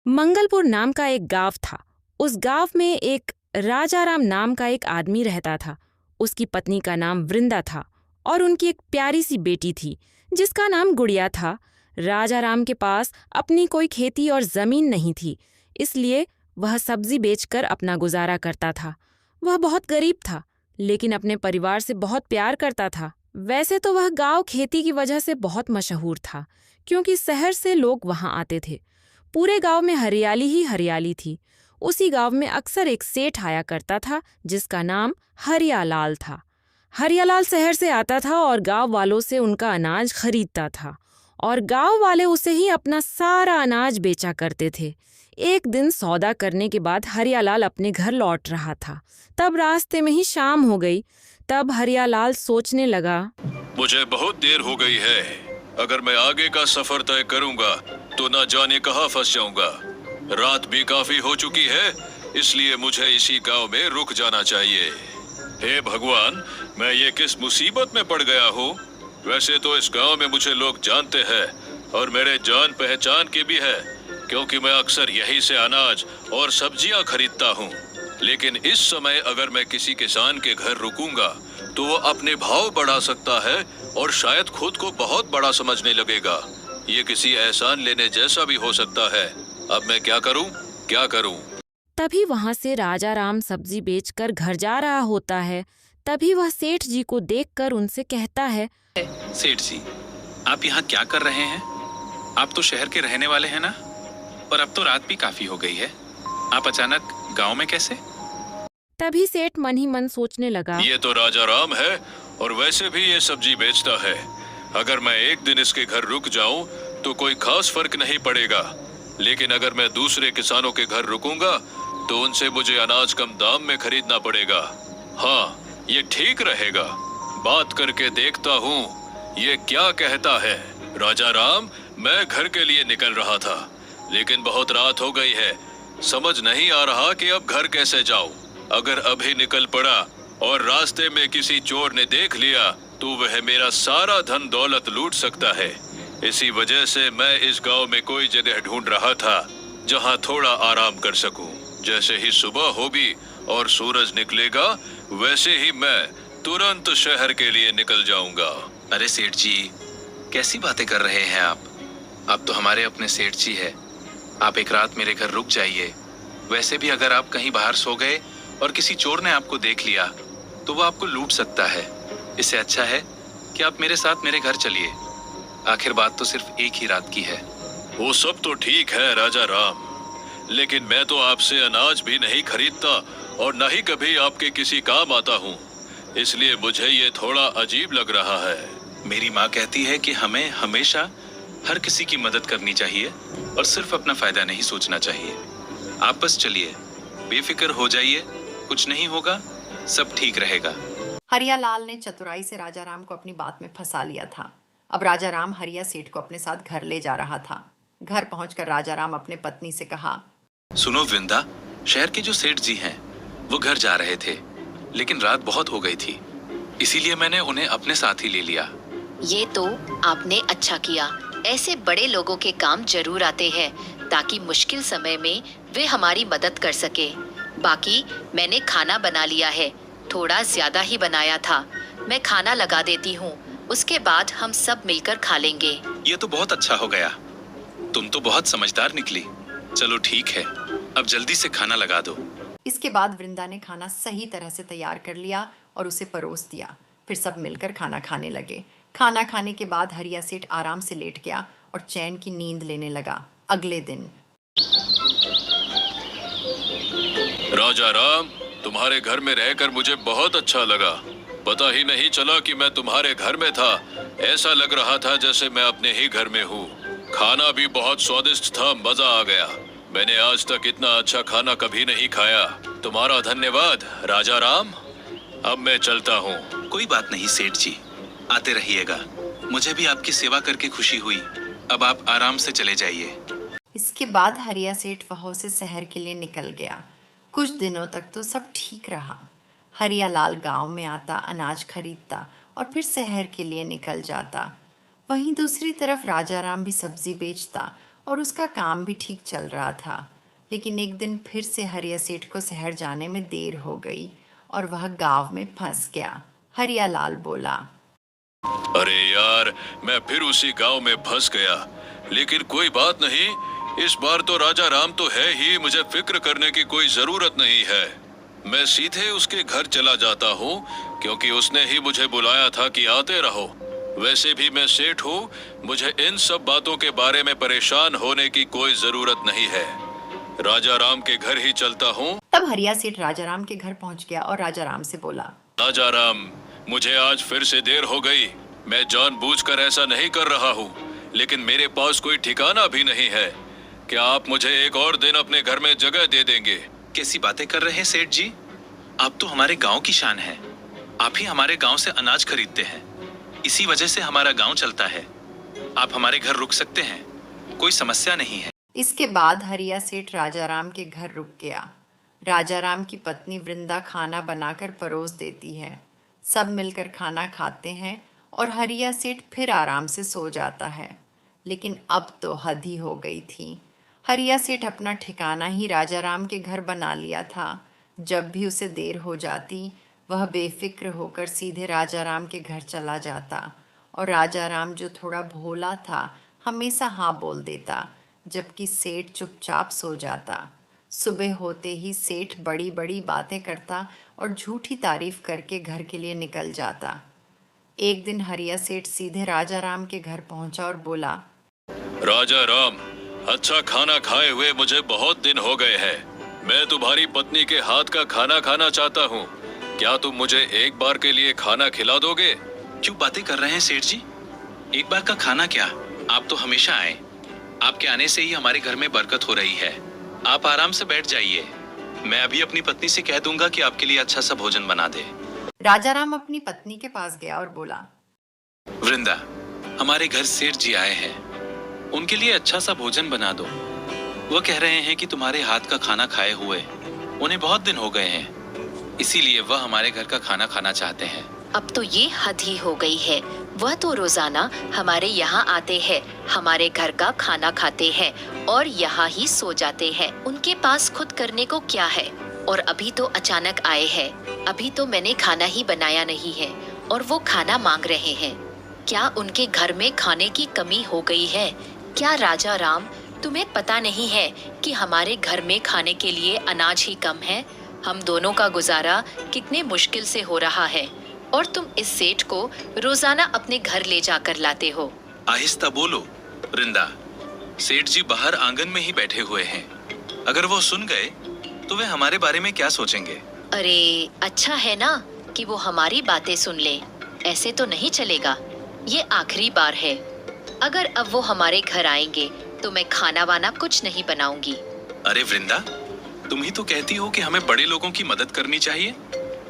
मंगलपुर नाम का एक गांव था। उस गांव में एक राजाराम नाम का एक आदमी रहता था। उसकी पत्नी का नाम वृंदा था और उनकी एक प्यारी सी बेटी थी जिसका नाम गुड़िया था। राजाराम के पास अपनी कोई खेती और जमीन नहीं थी, इसलिए वह सब्जी बेचकर अपना गुजारा करता था। वह बहुत गरीब था, लेकिन अपने परिवार से बहुत प्यार करता था। वैसे तो वह गांव खेती की वजह से बहुत मशहूर था, क्योंकि शहर से लोग वहां आते थे। पूरे गांव में हरियाली ही हरियाली थी। उसी गांव में अक्सर एक सेठ आया करता था जिसका नाम हरियालाल था। हरियालाल शहर से आता था और गांव वालों से उनका अनाज खरीदता था, और गांव वाले उसे ही अपना सारा अनाज बेचा करते थे। एक दिन सौदा करने के बाद हरियालाल अपने घर लौट रहा था। तब रास्ते में ही शाम हो गई। तब हरियालाल सोचने लगा, मुझे बहुत देर हो गई है। अगर मैं आगे का सफर तय करूंगा तो न जाने कहाँ फंस जाऊंगा। रात भी काफी हो चुकी है, इसलिए मुझे इसी गांव में रुक जाना चाहिए। हे भगवान, मैं ये किस मुसीबत में पड़ गया हूँ। वैसे तो इस गांव में मुझे लोग जानते हैं और मेरे जान पहचान के भी है, क्योंकि मैं अक्सर यहीं से अनाज और सब्जियां खरीदता हूँ। लेकिन इस समय अगर मैं किसी किसान के घर रुकूंगा तो वो अपने भाव बढ़ा सकता है और शायद खुद को बहुत बड़ा समझने लगेगा। ये किसी एहसान लेने जैसा भी हो सकता है। अब मैं क्या करूं? क्या करूं? तभी वहां से राजाराम सब्जी बेचकर घर जा रहा होता है। तभी वह सेठ जी को देखकर उनसे कहता है, सेठ जी, आप यहाँ क्या कर रहे हैं? आप तो शहर के रहने वाले हैं ना? और अब तो रात भी काफी हो गई है। आप अचानक गांव में कैसे? तभी सेठ मन ही मन सोचने लगा, ये तो राजाराम है और वैसे भी ये सब्जी बेचता है। अगर मैं एक दिन इसके घर रुक जाऊं तो कोई खास फर्क नहीं पड़ेगा, लेकिन अगर मैं दूसरे किसानों के घर रुकूंगा तो उनसे मुझे अनाज कम दाम में खरीदना पड़ेगा। हाँ, ये ठीक रहेगा। बात करके देखता हूँ ये क्या कहता है। राजाराम, मैं घर के लिए निकल रहा था, लेकिन बहुत रात हो गई है। समझ नहीं आ रहा कि अब घर कैसे जाऊं। अगर अभी निकल पड़ा और रास्ते में किसी चोर ने देख लिया तो वह मेरा सारा धन दौलत लूट सकता है। इसी वजह से मैं इस गांव में कोई जगह ढूंढ रहा था जहां थोड़ा आराम कर सकूं। जैसे ही सुबह होगी और सूरज निकलेगा, वैसे ही मैं तुरंत शहर के लिए निकल जाऊंगा। अरे सेठ जी, कैसी बातें कर रहे हैं आप तो हमारे अपने सेठ जी है। आप एक रात मेरे घर रुक जाइए। वैसे भी अगर आप कहीं बाहर सो गए और किसी चोर ने आपको देख लिया तो वो आपको लूट सकता है। इससे अच्छा है कि आप मेरे साथ मेरे घर चलिए। आखिर बात तो सिर्फ एक ही रात की है। वो सब तो ठीक है राजाराम, लेकिन मैं तो आपसे अनाज भी नहीं खरीदता और न ही कभी आपके किसी काम आता हूँ, इसलिए मुझे ये थोड़ा अजीब लग रहा है। मेरी माँ कहती है कि हमें हमेशा हर किसी की मदद करनी चाहिए और सिर्फ अपना फायदा नहीं सोचना चाहिए। आप बस चलिए, बेफिक्र हो जाइए, कुछ नहीं होगा, सब ठीक रहेगा। हरियालाल ने चतुराई से राजाराम को अपनी बात में फंसा लिया था। अब राजाराम हरिया सेठ को अपने साथ घर ले जा रहा था। घर पहुंचकर राजाराम अपने पत्नी से कहा, सुनो वृंदा, शहर के जो सेठ जी हैं वो घर जा रहे थे, लेकिन रात बहुत हो गई थी, इसीलिए मैंने उन्हें अपने साथ ही ले लिया। ये तो आपने अच्छा किया। ऐसे बड़े लोगों के काम जरूर आते हैं ताकि मुश्किल समय में वे हमारी मदद कर सके। बाकी मैंने खाना बना लिया है, थोड़ा ज्यादा ही बनाया था। मैं खाना लगा देती हूँ, उसके बाद हम सब मिलकर खा लेंगे। ये तो बहुत अच्छा हो गया। तुम तो बहुत समझदार निकली। चलो ठीक है, अब जल्दी से खाना लगा दो। इसके बाद वृंदा ने खाना सही तरह से तैयार कर लिया और उसे परोस दिया। फिर सब मिलकर खाना खाने लगे। खाना खाने के बाद हरिया सेठ आराम से लेट गया और चैन की नींद लेने लगा। अगले दिन राजाराम, तुम्हारे घर में रहकर मुझे बहुत अच्छा लगा। पता ही नहीं चला कि मैं तुम्हारे घर में था। ऐसा लग रहा था जैसे मैं अपने ही घर में हूँ। खाना भी बहुत स्वादिष्ट था, मजा आ गया। मैंने आज तक इतना अच्छा खाना कभी नहीं खाया। तुम्हारा धन्यवाद राजाराम। अब मैं चलता हूँ। कोई बात नहीं सेठ जी, आते रहिएगा। मुझे भी आपकी सेवा करके खुशी हुई। अब आप आराम से चले जाइए। इसके बाद हरिया सेठ वहाँ से शहर के लिए निकल गया। कुछ दिनों तक तो सब ठीक रहा। हरियालाल गांव में आता, अनाज खरीदता और फिर शहर के लिए निकल जाता। वहीं दूसरी तरफ राजाराम भी सब्जी बेचता और उसका काम भी ठीक चल रहा था। लेकिन एक दिन फिर से हरिया सेठ को शहर जाने में देर हो गई और वह गांव में फंस गया। हरिया लाल बोला, अरे यार, मैं फिर उसी गांव में फंस गया। लेकिन कोई बात नहीं, इस बार तो राजा राम तो है ही, मुझे फिक्र करने की कोई जरूरत नहीं है। मैं सीधे उसके घर चला जाता हूँ, क्योंकि उसने ही मुझे बुलाया था कि आते रहो। वैसे भी मैं सेठ हूँ, मुझे इन सब बातों के बारे में परेशान होने की कोई जरूरत नहीं है। राजा राम के घर ही चलता हूँ। तब हरिया सेठ राजा राम के घर पहुंच गया और राजा राम से बोला, राजा राम, मुझे आज फिर से देर हो गई। मैं जानबूझकर ऐसा नहीं कर रहा हूँ, लेकिन मेरे पास कोई ठिकाना भी नहीं है। क्या आप मुझे एक और दिन अपने घर में जगह दे देंगे? कैसी बातें कर रहे हैं सेठ जी? आप तो हमारे गांव की शान है। आप ही हमारे गांव से अनाज खरीदते हैं, इसी वजह से हमारा गांव चलता है। आप हमारे घर रुक सकते हैं, कोई समस्या नहीं है। इसके बाद हरिया सेठ राजा राम के घर रुक गया। राजा राम की पत्नी वृंदा खाना बनाकर परोस देती है। सब मिलकर खाना खाते हैं और हरिया सेठ फिर आराम से सो जाता है। लेकिन अब तो हद ही हो गई थी। हरिया सेठ अपना ठिकाना ही राजा राम के घर बना लिया था। जब भी उसे देर हो जाती, वह बेफिक्र होकर सीधे राजा राम के घर चला जाता और राजा राम, जो थोड़ा भोला था, हमेशा हाँ बोल देता, जबकि सेठ चुपचाप सो जाता। सुबह होते ही सेठ बड़ी बड़ी बातें करता और झूठी तारीफ करके घर के लिए निकल जाता। एक दिन हरिया सेठ सीधे राजा राम के घर पहुंचा और बोला, राजा राम, अच्छा खाना खाए हुए मुझे बहुत दिन हो गए हैं। मैं तुम्हारी पत्नी के हाथ का खाना खाना चाहता हूँ। क्या तुम मुझे एक बार के लिए खाना खिला दोगे? क्यों बातें कर रहे हैं सेठ जी? एक बार का खाना क्या, आप तो हमेशा आए। आपके आने से ही हमारे घर में बरकत हो रही है। आप आराम से बैठ जाइए। मैं अभी अपनी पत्नी से कह दूंगा कि आपके लिए अच्छा सा भोजन बना दे। राजा राम अपनी पत्नी के पास गया और बोला, वृंदा, हमारे घर सेठ जी आए हैं, उनके लिए अच्छा सा भोजन बना दो। वो कह रहे हैं कि तुम्हारे हाथ का खाना खाए हुए उन्हें बहुत दिन हो गए हैं, इसीलिए वह हमारे घर का खाना खाना चाहते हैं। अब तो ये हद ही हो गई है। वह तो रोजाना हमारे यहाँ आते हैं, हमारे घर का खाना खाते हैं और यहाँ ही सो जाते हैं। उनके पास खुद करने को क्या है? और अभी तो अचानक आए हैं। अभी तो मैंने खाना ही बनाया नहीं है और वो खाना मांग रहे हैं। क्या उनके घर में खाने की कमी हो गई है? क्या राजा राम, तुम्हें पता नहीं है कि हमारे घर में खाने के लिए अनाज ही कम है? हम दोनों का गुजारा कितने मुश्किल से हो रहा है और तुम इस सेठ को रोजाना अपने घर ले जाकर लाते हो। आहिस्ता बोलो वृंदा, सेठ जी बाहर आंगन में ही बैठे हुए हैं। अगर वो सुन गए तो वे हमारे बारे में क्या सोचेंगे? अरे अच्छा है ना कि वो हमारी बातें सुन ले। ऐसे तो नहीं चलेगा। ये आखिरी बार है। अगर अब वो हमारे घर आएंगे तो मैं खाना वाना कुछ नहीं बनाऊंगी। अरे वृंदा, तुम ही तो कहती हो कि हमें बड़े लोगों की मदद करनी चाहिए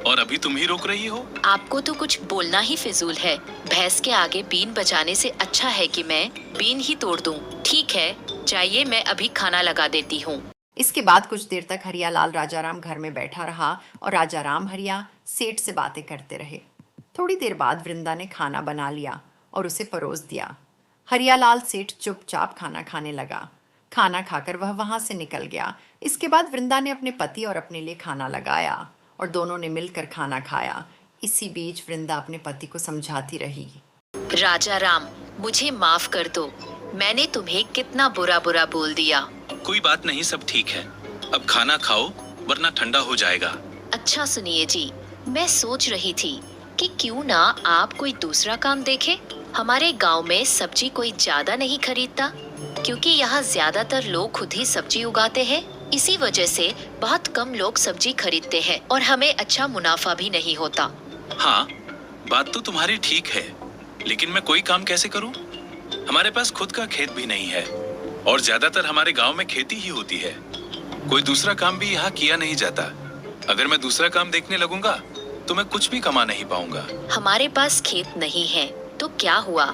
और अभी तुम ही रोक रही हो। आपको तो कुछ बोलना ही फिजूल है। भैंस के आगे बीन बजाने से अच्छा है कि मैं बीन ही तोड़ दूं। ठीक है, जाइए, मैं अभी खाना लगा देती हूँ। इसके बाद कुछ देर तक हरिया लाल राजा राम घर में बैठा रहा और राजा राम हरिया सेठ से बातें करते रहे। थोड़ी देर बाद वृंदा ने खाना बना लिया और उसे परोस दिया। हरिया लाल सेठ चुपचाप खाना खाने लगा। खाना खाकर वह वहां से निकल गया। इसके बाद वृंदा ने अपने पति और अपने लिए खाना लगाया और दोनों ने मिलकर खाना खाया। इसी बीच वृंदा अपने पति को समझाती रही, राजा राम, मुझे माफ कर दो। मैंने तुम्हें कितना बुरा बुरा बोल दिया। कोई बात नहीं, सब ठीक है। अब खाना खाओ वरना ठंडा हो जाएगा। अच्छा सुनिए जी, मैं सोच रही थी कि क्यों ना आप कोई दूसरा काम देखें। हमारे गांव में सब्जी कोई ज्यादा नहीं खरीदता, क्योंकि यहाँ ज्यादातर लोग खुद ही सब्जी उगाते हैं। इसी वजह से बहुत कम लोग सब्जी खरीदते हैं और हमें अच्छा मुनाफा भी नहीं होता। हाँ, बात तो तुम्हारी ठीक है, लेकिन मैं कोई काम कैसे करूं? हमारे पास खुद का खेत भी नहीं है और ज्यादातर हमारे गांव में खेती ही होती है। कोई दूसरा काम भी यहाँ किया नहीं जाता। अगर मैं दूसरा काम देखने लगूंगा तो मैं कुछ भी कमा नहीं पाऊंगा। हमारे पास खेत नहीं है तो क्या हुआ?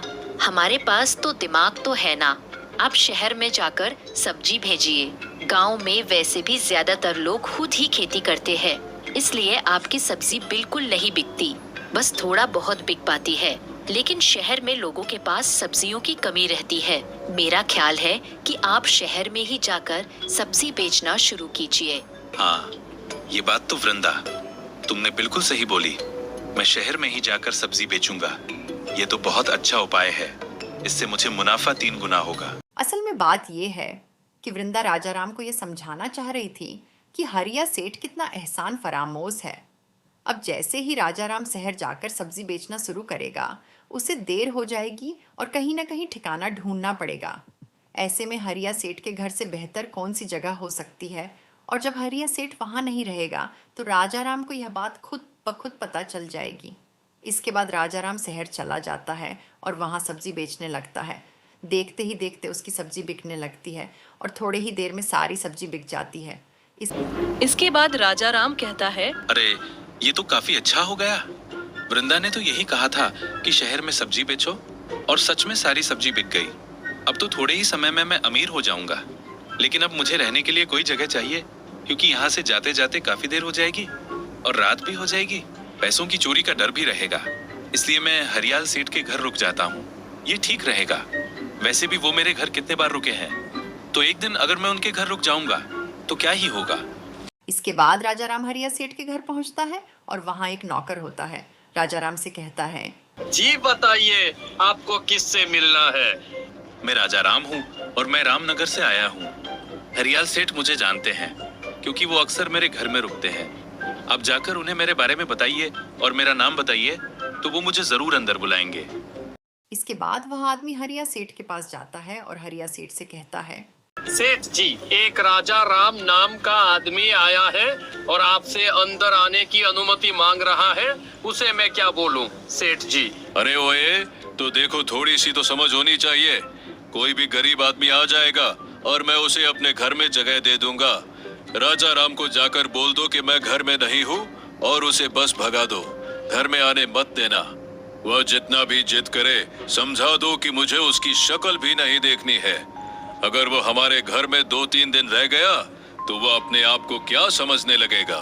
हमारे पास तो दिमाग तो है ना। आप शहर में जाकर सब्जी भेजिए। गांव में वैसे भी ज्यादातर लोग खुद ही खेती करते हैं, इसलिए आपकी सब्जी बिल्कुल नहीं बिकती। बस थोड़ा बहुत बिक पाती है, लेकिन शहर में लोगों के पास सब्जियों की कमी रहती है। मेरा ख्याल है कि आप शहर में ही जाकर सब्जी बेचना शुरू कीजिए। हाँ, ये बात तो वृंदा, तुमने बिल्कुल सही बोली। मैं शहर में ही जाकर सब्जी बेचूंगा। ये तो बहुत अच्छा उपाय है। इससे मुझे मुनाफा 3 गुना होगा। असल में बात यह है कि वृंदा राजाराम को यह समझाना चाह रही थी कि हरिया सेठ कितना एहसान फरामोज है। अब जैसे ही राजाराम शहर जाकर सब्जी बेचना शुरू करेगा, उसे देर हो जाएगी और कहीं ना कहीं ठिकाना ढूंढना पड़ेगा। ऐसे में हरिया सेठ के घर से बेहतर कौन सी जगह हो सकती है, और जब हरिया सेठ वहाँ नहीं रहेगा तो राजाराम को यह बात खुद ब खुद पता चल जाएगी। इसके बाद राजाराम शहर चला जाता है और वहाँ सब्जी बेचने लगता है। देखते ही देखते उसकी सब्जी बिकने लगती है और थोड़े ही देर में सारी सब्जी बिक जाती है। इसके बाद राजाराम कहता है, अरे, ये तो काफी अच्छा हो गया। वृंदा ने तो यही कहा था कि शहर में सब्जी बेचो, और सच में सारी सब्जी बिक गई। अब तो थोड़े ही समय में मैं अमीर हो जाऊंगा। लेकिन अब मुझे रहने के लिए कोई जगह चाहिए, क्योंकि यहाँ से जाते जाते काफी देर हो जाएगी और रात भी हो जाएगी। पैसों की चोरी का डर भी रहेगा। इसलिए मैं हरियाल सेठ के घर रुक जाता हूँ। ये ठीक रहेगा। वैसे भी वो मेरे घर कितने बार रुके हैं, तो एक दिन अगर मैं उनके घर रुक जाऊंगा तो क्या ही होगा। इसके बाद राजाराम हरिया सेठ के घर पहुंचता है और वहाँ एक नौकर होता है। राजाराम से कहता है, जी बताइए, आपको किससे मिलना है? मैं राजाराम हूँ और मैं रामनगर से आया हूँ। हरियाल सेठ मुझे जानते हैं, क्योंकि वो अक्सर मेरे घर में रुकते हैं। आप जाकर उन्हें मेरे बारे में बताइए और मेरा नाम बताइए, तो वो मुझे जरूर अंदर बुलाएंगे। इसके बाद वह आदमी हरिया सेठ के पास जाता है और हरिया सेठ से कहता है, सेठ जी, एक राजा राम नाम का आदमी आया है और आपसे अंदर आने की अनुमति मांग रहा है। उसे मैं क्या बोलूं, सेठ जी? अरे ओए, तो देखो, थोड़ी सी तो समझ होनी चाहिए। कोई भी गरीब आदमी आ जाएगा और मैं उसे अपने घर में जगह दे दूंगा। राजा राम को जाकर बोल दो कि मैं घर में नहीं हूँ और उसे बस भगा दो। घर में आने मत देना। वह जितना भी जिद करे, समझा दो कि मुझे उसकी शक्ल भी नहीं देखनी है। अगर वो हमारे घर में 2-3 दिन रह गया तो वो अपने आप को क्या समझने लगेगा।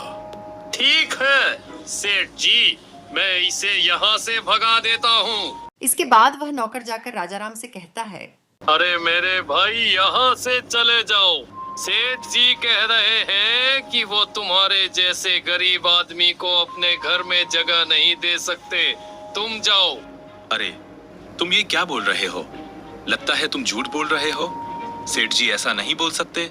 ठीक है सेठ जी, मैं इसे यहाँ से भगा देता हूँ। इसके बाद वह नौकर जाकर राजाराम से कहता है, अरे मेरे भाई, यहाँ से चले जाओ। सेठ जी कह रहे हैं कि वो तुम्हारे जैसे गरीब आदमी को अपने घर में जगह नहीं दे सकते। तुम जाओ। अरे, तुम ये क्या बोल रहे हो? लगता है तुम झूठ बोल रहे हो। सेठ जी ऐसा नहीं बोल सकते,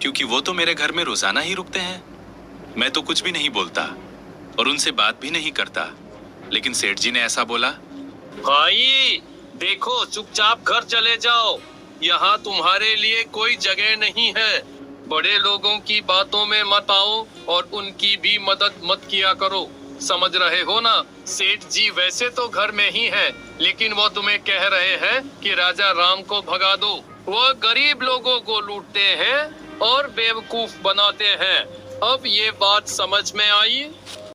क्योंकि वो तो मेरे घर में रोजाना ही रुकते हैं। मैं तो कुछ भी नहीं बोलता और उनसे बात भी नहीं करता, लेकिन सेठ जी ने ऐसा बोला। भाई देखो, चुपचाप घर चले जाओ। यहाँ तुम्हारे लिए कोई जगह नहीं है। बड़े लोगों की बातों में मत आओ और उनकी भी मदद मत किया करो। समझ रहे हो ना? सेठ जी वैसे तो घर में ही है, लेकिन वो तुम्हें कह रहे हैं कि राजा राम को भगा दो। वो गरीब लोगों को लूटते हैं और बेवकूफ बनाते हैं। अब ये बात समझ में आई?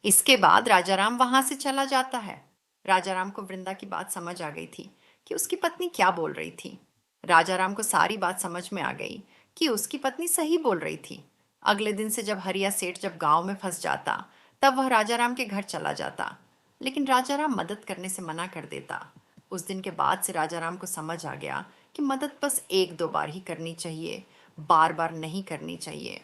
इसके बाद राजाराम वहां से चला जाता है। राजाराम को वृंदा की बात समझ आ गई थी कि उसकी पत्नी क्या बोल रही थी। राजाराम को सारी बात समझ में आ गई कि उसकी पत्नी सही बोल रही थी। अगले दिन से जब हरिया सेठ जब गांव में फंस जाता, तब वह राजाराम के घर चला जाता, लेकिन राजाराम मदद करने से मना कर देता। उस दिन के बाद से राजाराम को समझ आ गया कि मदद बस 1-2 बार ही करनी चाहिए, बार बार नहीं करनी चाहिए।